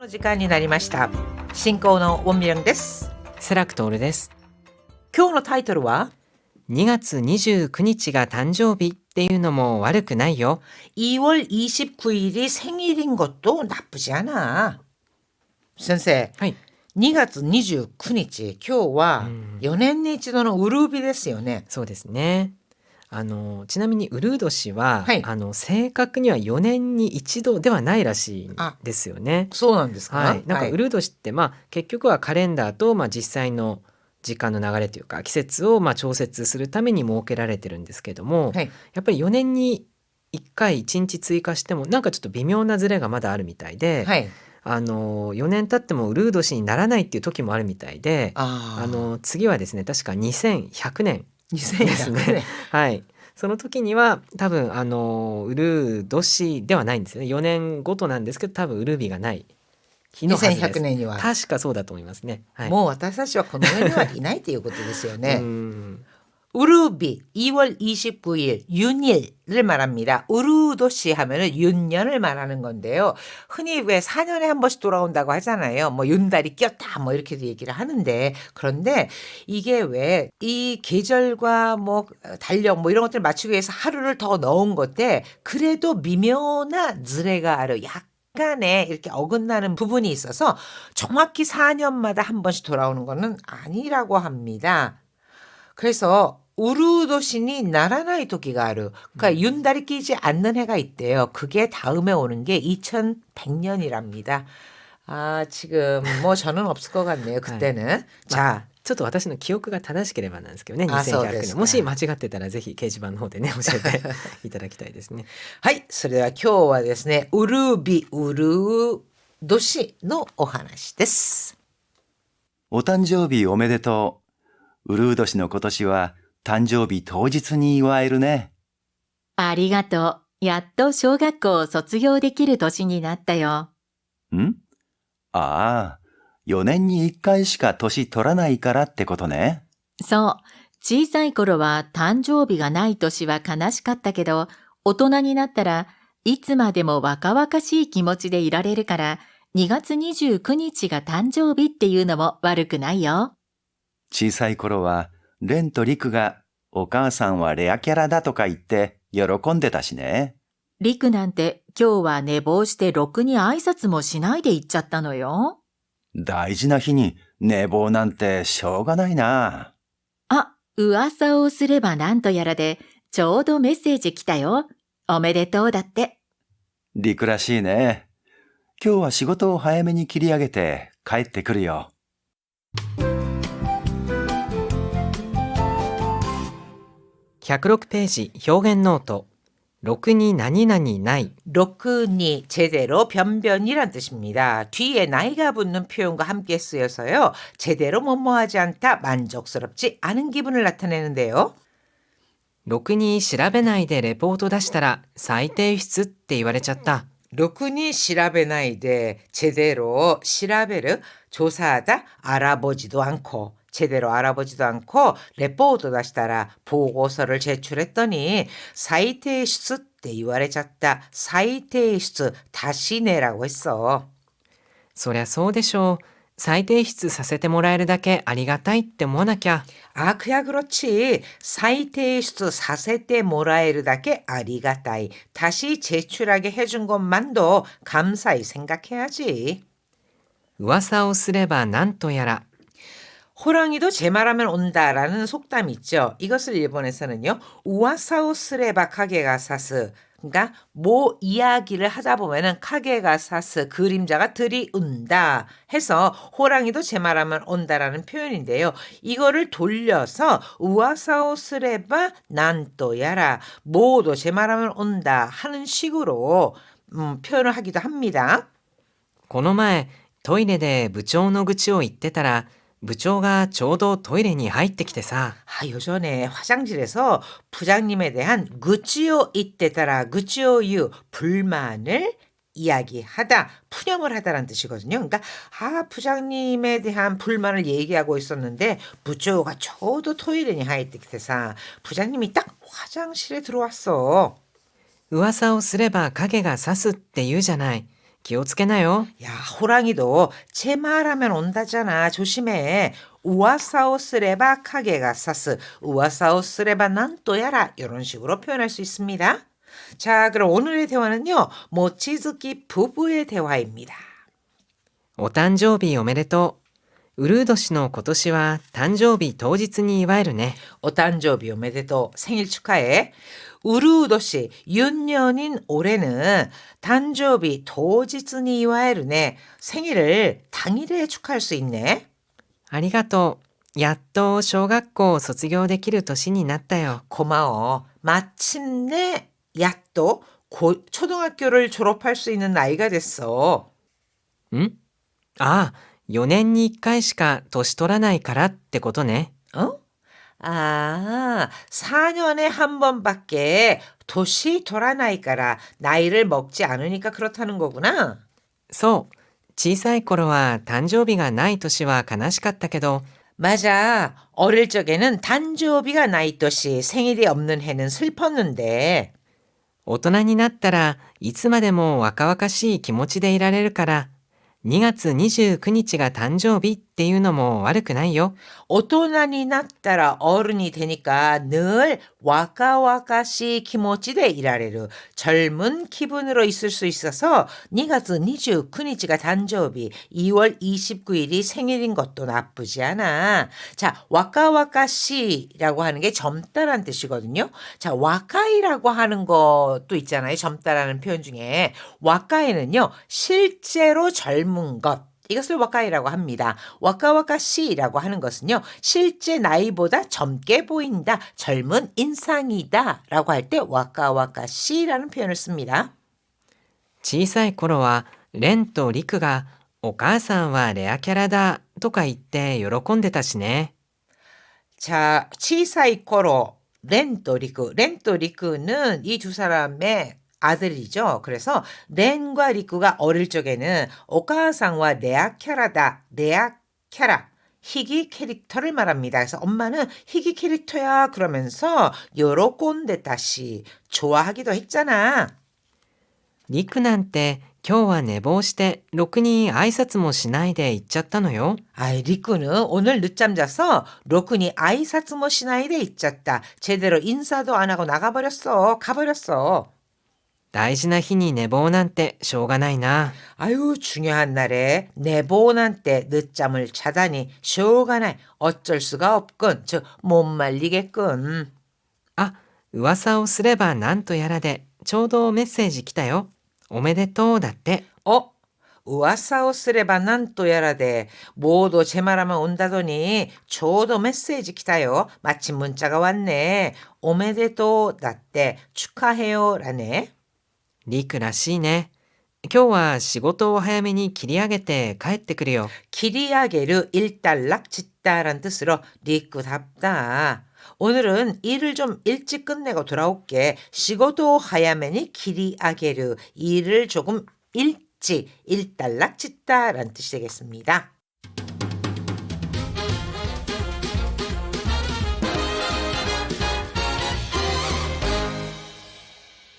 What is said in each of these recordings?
の時間になりました。進行のウォンミランです。セラクトールです。今日のタイトルは2月29日が誕生日っていうのも悪くないよ。2월 29일이 생일인 것도 나쁘지 않아. 先生、はい。2月29日、今日は4年に一度のウルービですよね。そうですね。ちなみにウルー年は、はい正確には4年に一度ではないらしいんですよね。そうなんですか？はい。なんかウルー年って、結局はカレンダーと、実際の時間の流れというか季節を調節するために設けられてるんですけども、はい。やっぱり4年に1回1日追加してもなんかちょっと微妙なズレがまだあるみたいで、はい。4年経ってもウルー年にならないっていう時もあるみたいで、次はですね、確か2100年です2100ね。年。はい。その時には多分ウルー年ではないんですよね。4年ごとなんですけど、多分ウルー日がない日のはずです。2100年には。確かそうだと思いますね。はい。もう私たちはこの上にはいないということですよね。 음, 우르비 2월 29일 윤일을 말합니다. 우르도시 하면은 윤년을 말하는 건데요. 흔히 왜 4년에 한 번씩 돌아온다고 하잖아요. 뭐 윤달이 꼈다 뭐 이렇게도 얘기를 하는데, 그런데 이게 왜 이 계절과 뭐 달력 뭐 이런 것들을 맞추기 위해서 하루를 더 넣은 건데, 그래도 미묘한ズレがある, 약간의 이렇게 어긋나는 부분이 있어서 정확히 4년마다 한 번씩 돌아오는 거는 아니라고 합니다. 그래서 우르도신이 나라나이 토끼가 아루, 그러니까 윤달이 끼지 않는 해가 있대요. 그게 다음에 오는 게 2100년이랍니다. 아, 지금 뭐 저는 없을 것 같네요. 그때는. 자, ちょっと私の記憶が正しければなんですけどね、そう2100ですか。年。もし間違ってたらぜひ掲示板の方でね、教えていただきたいですね。はい、それでは今日はですね、ウルビウル年のお話です。お誕生日おめでとう。ウルー年の今年は誕生日当日に祝えるね。ありがとう。やっと小学校を卒業できる年になったよ。ん？ああ、4年に1回しか年取らないからってことね。そう。小さい頃は誕生日がない年は悲しかったけど、大人になったらいつまでも若々しい気持ちでいられるから、2月29日が誕生日っていうのも悪くないよ。小さい頃はレンとリクがお母さんはレアキャラだとか言って喜んでたしね。リクなんて今日は寝坊してろくに挨拶もしないで行っちゃったのよ。大事な日に寝坊なんてしょうがないな。あ、噂をすればなんとやらで、ちょうどメッセージ来たよ。おめでとうだって。リクらしいね。今日は仕事を早めに切り上げて帰ってくるよ。106ページ、表現ノート。ろくに何々ない。 로크니 제대로 변변이란 뜻입니다. 뒤에 나이가 붙는 표현과 함께 쓰여서요, 제대로 뭐뭐하지 않다, 만족스럽지 않은 기분을 나타내는데요. ろくに調べないでレポート出したら再提出って言われちゃった。 로크니 시라베나이데 제대로 시라베르 조사하다 알아보지도 않고, 제대로 알아보지도 않고 레포트 다시다라 보고서를 제출했더니 사이테이슈스 때 이와레졌다. 사이테이슈스 다시 내라고 했어. そりゃそうでしょう。再提出させてもらえるだけありがたいって思わなきゃ。 아, 그야 그렇지. 사이테이슈스 사세테 모라에르다게 아리가타이. 다시 제출하게 해준 것만도 감사히 생각해야지. 噂をすればなんとやら。 호랑이도 제 말하면 온다라는 속담이 있죠. 이것을 일본에서는요, 우와사우스레바 카게가사스, 그러니까 뭐 이야기를 하다 보면은 카게가사스, 그림자가 들이운다 해서 호랑이도 제 말하면 온다라는 표현인데요. 이거를 돌려서 우와사우스레바 난또야라, 뭐도 제 말하면 온다 하는 식으로 표현을 하기도 합니다. この前トイレで部長の愚痴を言ってたら部長がちょうどトイレに入ってきてさ。 아, 요전에 화장실에서 부장님에 대한愚痴を 이때따라 愚痴を言う, 불만을 이야기하다, 푸념을 하다라는 뜻이거든요. 그러니까 부장님에 대한 불만을 얘기하고 있었는데 부조가 저도 토이레니 하이트기테사, 부장님이 딱 화장실에 들어왔어. 噂をすれば影が差すって言うじゃない。気をつけなよ。 야, 호랑이도 제 말하면 온다잖아. 조심해. 우와사오 쓰레바 카게가 사스, 우와사오 쓰레바 난또야라 이런 식으로 표현할 수 있습니다. 자, 그럼 오늘의 대화는요. 모치즈키 부부의 대화입니다. お誕生日おめでとう。ウルー年の今年は誕生日当日に祝えるね。 오탄조비 오메데토 생일 축하해. 우루도시 윤년인 올해는 단조비 도지츠니 이와에르네 생일을 당일에 축하할 수 있네. ありがとう。やっと小学校を卒業できる年になったよ。 고마워. 마침내 야또 초등학교를 졸업할 수 있는 나이가 됐어. ん？ああ、4年に1回しか年取らないからってことね。 어? 아, 4년에 한 번밖에 도시 돌아나이까라 나이를 먹지 않으니까 그렇다는 거구나. そう。小さい頃は誕生日がない年は悲しかったけど、 맞아. 어릴 적에는 단조비가 나이또시 생일이 없는 해는 슬펐는데 大人になったらいつまでも若々しい気持ちでいられるから、2月29日が誕生日っていうのも悪くないよ。 오토나니 났다라 어른이 되니까 늘 와까와까시 키모치데 일하레르 젊은 기분으로 있을 수 있어서 2月 29日가 단조비 2월 29일이 생일인 것도 나쁘지 않아. 자, 와까와까시라고 하는 게 젊다란 뜻이거든요. 자, 와카이라고 하는 것도 있잖아요. 젊다라는 표현 중에 와카이는요 실제로 젊은 것, 이것을 와카이라고 합니다. 와카와카시라고 하는 것은요. 실제 나이보다 젊게 보인다, 젊은 인상이다 라고 할 때 와카와카시라는 표현을 씁니다. 小さい頃はレンとリクがお母さんはレアキャラだとか言って喜んでたしね。 자, 치사이코로 렌또 리크는 이 두 사람의 아들이죠. 그래서 렌과 리쿠가 어릴 적에는 오카상와 레아캐라다, 레아캐라, 희귀 캐릭터를 말합니다. 그래서 엄마는 희귀 캐릭터야 그러면서 요로꼰데다시 좋아하기도 했잖아. リクなんて今日は寝坊してろくに挨拶もしないで行っちゃったのよ。 아이, 리쿠는 오늘 늦잠 자서 로쿠니 아이사츠모 시나이데 있잖다. 제대로 인사도 안 하고 나가버렸어. 가버렸어. 大事な日に寝坊なんてしょうがないな。 아유, 중요한 날에 내보난때 늦잠을 자다니 쇼가나이 어쩔 수가 없군. 즉 못 말리겠군. あ、噂をすればなんとやらでちょうどメッセージ来たよ。おめでとうだって。 우와사오 쓰레바 난또야라데 모두 제 말하면 온다더니 저도 메시지 기다요. 마침 문자가 왔네. 오메데또 나때 축하해요 라네. リクらしいね。今日は仕事を早めに切り上げて帰ってくるよ。 기리아게르 일단락 짓다란 뜻으로 리쿠답다. 오늘은 일을 좀 일찍 끝내고 돌아올게. 시고도 하야메니 기리아게르 일을 조금 일찍 일단락 짓다란 뜻이 되겠습니다.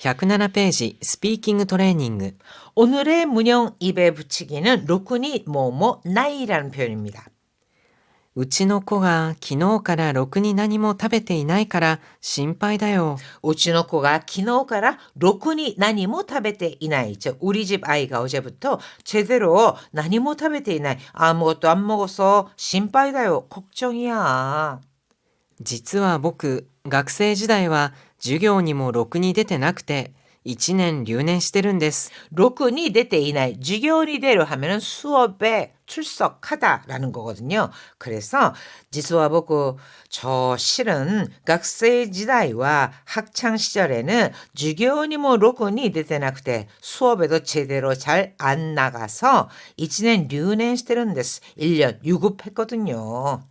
107ページスピーキングトレーニング。 오늘의 문형 입에 붙이기는 로쿠니 뭐뭐 나이라는 표현입니다. うちの子が昨日からろくに何も食べていないから心配だよ。 우치노코가 기노가라 로쿠니 나니모 타베테 이나이. 즉 우리 집 아이가 어제부터 제대로 나니모 타베테 이나이. 아무것도 안 먹어서 심빠이다요. 걱정이야. 実は僕、学生時代は授業にもろくに出てなくて1年留年してるんです。 로쿠니 데테 이나이. 주교니 대로 하면은 수업에 출석하다라는 거거든요. 그래서 지수와 보고 저 실은 학생 시대와 학창 시절에는 주교니 뭐 로쿠니 데테나쿠테 수업에도 제대로 잘 안 나가서 1년 류넨시테른데스 1년 유급했거든요.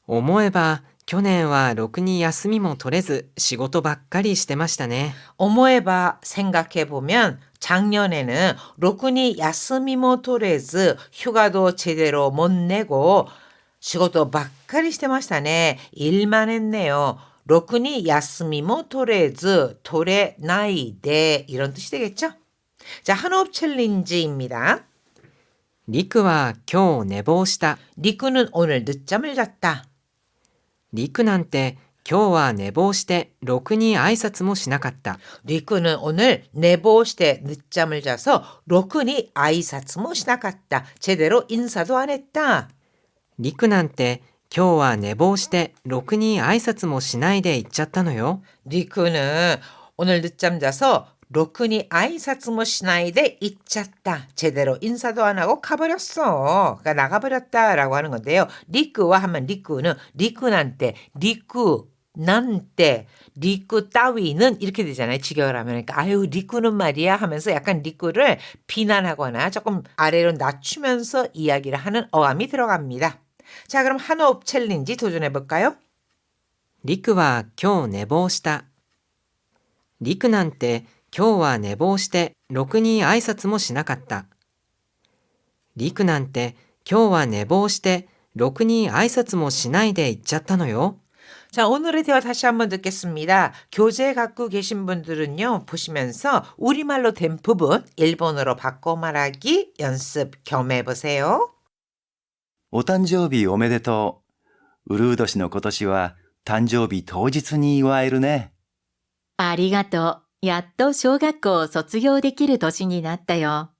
思えば去年はろくに休みも取れず仕事ばっかりしてましたね。 어머해봐 생각해보면 작년에는 로쿠니 야스미모 토레즈 휴가도 제대로 못 내고仕事 ばっかり してましたね. 일만 했네요. 로쿠니 야스미모 토레즈 토레 나이데 이런 뜻이 되겠죠? 자, 한호흡 챌린지입니다. りくは今日寝坊した。 리쿠는 오늘 늦잠을 잤다. りくなんて今日は寝坊してろくに挨拶もしなかった。 리쿠는 오늘 내보시대 늦잠을 자서 로크니 아이사츠모 시나갔다. 제대로 인사도 안 했다. りくなんて今日は寝坊してろくに挨拶もしないで行っちゃったのよ。 리쿠는 오늘 늦잠 자서 로크니 아이사츠모 시나이데 잊혔다. 제대로 인사도 안 하고 가버렸어. 그러니까 나가버렸다라고 하는 건데요. 리쿠와 하면 리쿠는 리쿠난테 리쿠난테 리쿠 따위는 이렇게 되잖아요. 직역을 하면. 그러니까 아유 리쿠는 말이야 하면서 약간 리쿠를 비난하거나 조금 아래로 낮추면서 이야기를 하는 어감이 들어갑니다. 자, 그럼 한호흡 챌린지 도전해 볼까요? りくは今日寝坊した。りくなんて今日は寝坊してろくに挨拶もしなかった。りくなんて今日は寝坊してろくに挨拶もしないで行っちゃったのよ。 자, 오늘의 대화 다시 한번 듣겠습니다. 교재 갖고 계신 분들은요, 보시면서 우리말로 된 부분 일본어로 바꿔 말하기 연습 겸해 보세요. お誕生日おめでとう。うるう年の今年は誕生日当日に祝えるね。ありがとう。やっと小学校を卒業できる年になったよ。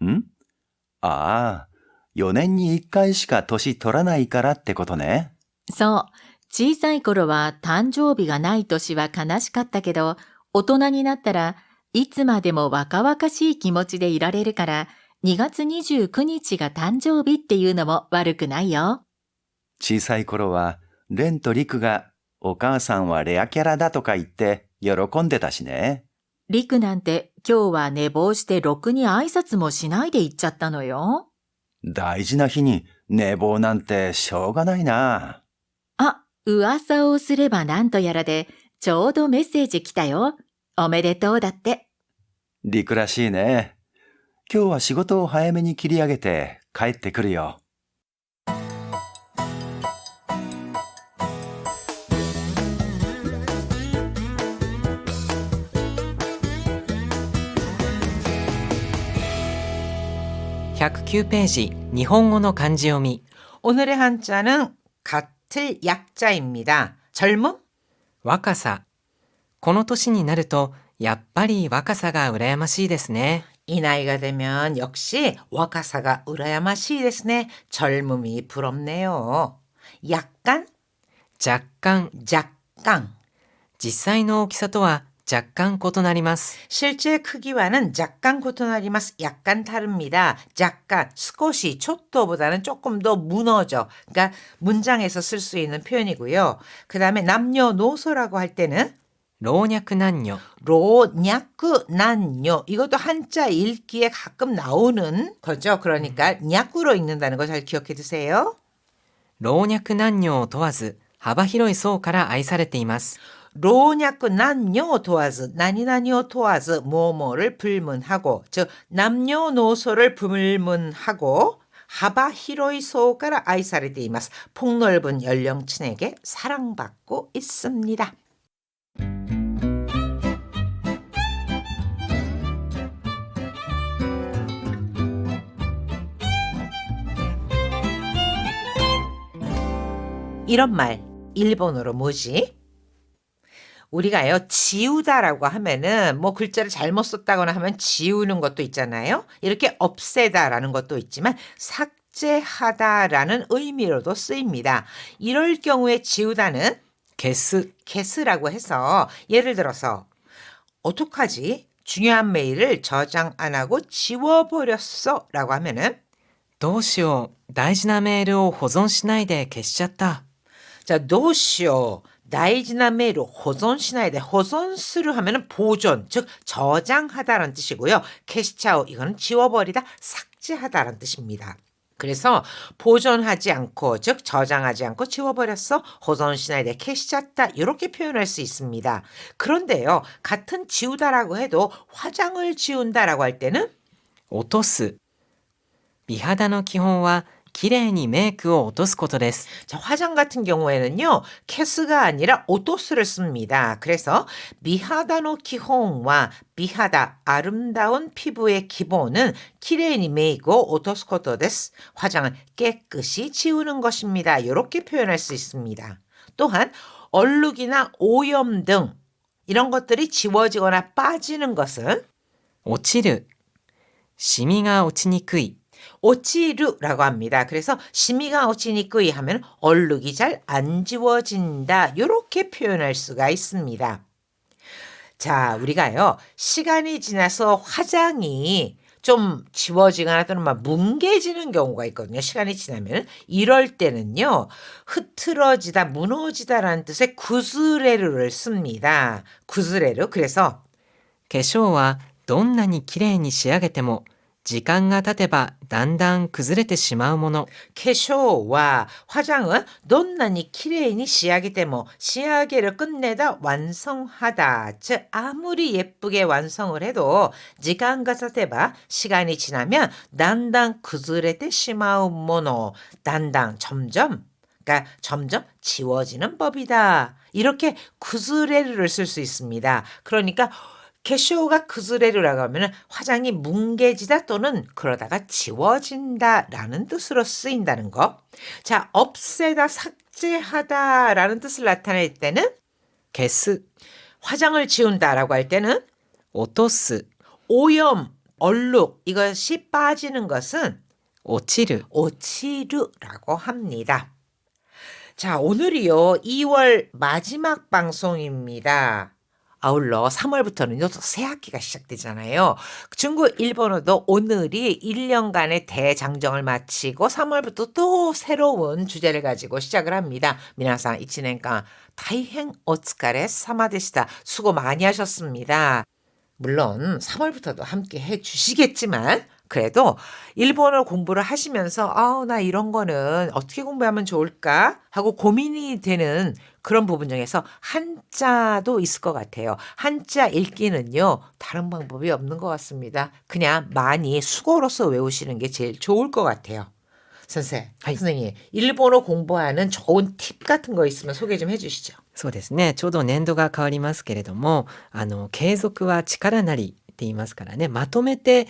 ん？ああ、4年に1回しか年取らないからってことね。そう。小さい頃は誕生日がない年は悲しかったけど、大人になったらいつまでも若々しい気持ちでいられるから、2月29日が誕生日っていうのも悪くないよ。小さい頃は、レンとリクがお母さんはレアキャラだとか言って喜んでたしね。リクなんて今日は寝坊してろくに挨拶もしないで行っちゃったのよ。大事な日に寝坊なんてしょうがないな。あ、噂をすればなんとやらで、ちょうどメッセージ来たよ。おめでとうだって。リクらしいね。今日は仕事を早めに切り上げて帰ってくるよ。109ページ、日本語の漢字読み。 오늘의 한자는 같을 약자입니다. 젊음? 若さ。この年になると、やっぱり若さが羨ましいですね。 이 나이가 되면 역시 와카사가 우라야마시ですね. 젊음이 부럽네요. 약간? 若干、 약간. 実際の大きさとは若干異なります。 실제 크기와는 약간 고토나리마스 약간 다릅니다. 약간, 스코시, 초토보다는 조금 더 무너져. 그러니까 문장에서 쓸 수 있는 표현이고요. 그 다음에 남녀노소라고 할 때는 老若男女。 로냐쿠 난요. 이것도 한자 읽기에 가끔 나오는 거죠. 그러니까 냐쿠로 읽는다는 거 잘 기억해 두세요. 老若男女を問わず、幅広い層から愛されています。 로냐쿠 난요 도와즈 나니나니오 도와즈 뭐뭐를 불문하고 즉 남녀노소를 불문하고 하바 히로이 소가라 아이사레데 이마스 폭넓은 연령층에게 사랑받고 있습니다. 이런 말 일본어로 뭐지? 우리가요 지우다라고 하면은 뭐 글자를 잘못 썼다거나 하면 지우는 것도 있잖아요. 이렇게 없애다라는 것도 있지만 삭제하다라는 의미로도 쓰입니다. 이럴 경우에 지우다는 消す。 게스라고 해서 예를 들어서 어떡하지? 중요한 메일을 저장 안 하고 지워버렸어 라고 하면은 どうしよう。大事なメールを保存しないで消しちゃった。 자, 도시오 다이지나 메일을 호존시나이데 호존스루 하면은 보존, 즉 저장하다라는 뜻이고요. 캐시차오 이거는 지워버리다, 삭제하다라는 뜻입니다. 그래서 보존하지 않고, 즉 저장하지 않고 지워버렸어. 호존시나이데 캐시찼다 이렇게 표현할 수 있습니다. 그런데요, 같은 지우다라고 해도 화장을 지운다라고 할 때는 落とす。美肌の基本はきれいにメイクを落とすことです。 자, 화장 같은 경우에는요, 캐스가 아니라 오토스를 씁니다. 그래서 미하다의 기본과 미하다, 아름다운 피부의 기본은 키레이니 메이고 오토스코토 데스. 화장은 깨끗이 지우는 것입니다. 이렇게 표현할 수 있습니다. 또한 얼룩이나 오염 등 이런 것들이 지워지거나 빠지는 것은 落ちる、シミが落ちにくい、 오치르라고 합니다. 그래서 시미가 오치니꾸이 하면 얼룩이 잘 안 지워진다. 이렇게 표현할 수가 있습니다. 자, 우리가요, 시간이 지나서 화장이 좀 지워지거나 또는 막 뭉개지는 경우가 있거든요. 시간이 지나면. 이럴 때는요, 흐트러지다, 무너지다라는 뜻의 구스레르를 씁니다. 구스레르. 그래서 化粧はどんなにきれいに仕上げても時間が経てばだんだん崩れてしまうもの。 캐쇼와 화장은 돈나니 키레이니 시야기 때문에 시야게를 끝내다 완성하다. 즉 아무리 예쁘게 완성을 해도 시간가 사테바 시간이 지나면 단단 그즈레테 시마우 모노 단단 점점 그러니까 점점 지워지는 법이다. 이렇게 구즈레르를 쓸 수 있습니다. 그러니까 캐쇼가 그즈레르라고 하면 화장이 뭉개지다 또는 그러다가 지워진다라는 뜻으로 쓰인다는 거. 자, 없애다, 삭제하다라는 뜻을 나타낼 때는 消す、 화장을 지운다라고 할 때는 落とす、 오염, 얼룩 이것이 빠지는 것은 落ちる。 오치르라고 합니다. 자, 오늘이요 2월 마지막 방송입니다. 아울러 3월부터는요, 또 새 학기가 시작되잖아요. 중국, 일본어도 오늘이 1년간의 대장정을 마치고 3월부터 또 새로운 주제를 가지고 시작을 합니다. 미나상 1年間 大変 오츠카레 사마데시다. 수고 많이 하셨습니다. 물론 3월부터도 함께 해주시겠지만 그래도 일본어 공부를 하시면서 나 이런 거는 어떻게 공부하면 좋을까 하고 고민이 되는 그런 부분 중에서 한자도 있을 것 같아요. 한자 읽기는요. 다른 방법이 없는 것 같습니다. 그냥 많이 수고로서 외우시는 게 제일 좋을 것 같아요. 선생님, 일본어 공부하는 좋은 팁 같은 거 있으면 소개 좀 해주시죠. そうですね。ちょうど年度が変わりますけれども、継続は力なりって言いますからね、まとめて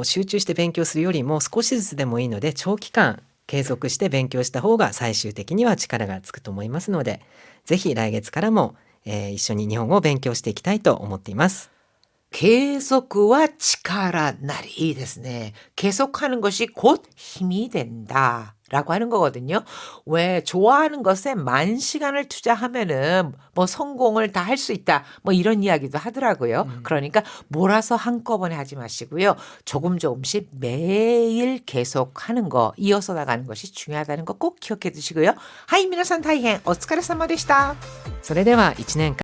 集中して勉強するよりも少しずつでもいいので長期間継続して勉強した方が最終的には力がつくと思いますので、ぜひ来月からも、一緒に日本語を勉強していきたいと思っています。 계속과 치카라 날이いいですね. 계속하는 것이 곧 힘이 된다. 라고 하는 거거든요. 왜 좋아하는 것에 만 시간을 투자하면은 뭐 성공을 다 할 수 있다. 뭐 이런 이야기도 하더라고요. 그러니까 몰아서 한꺼번에 하지 마시고요. 조금씩 매일 계속하는 거, 이어서 나가는 것이 중요하다는 거 꼭 기억해 두시고요. 하이 미나산 다이행 오츠카레사마でした. それでは1年間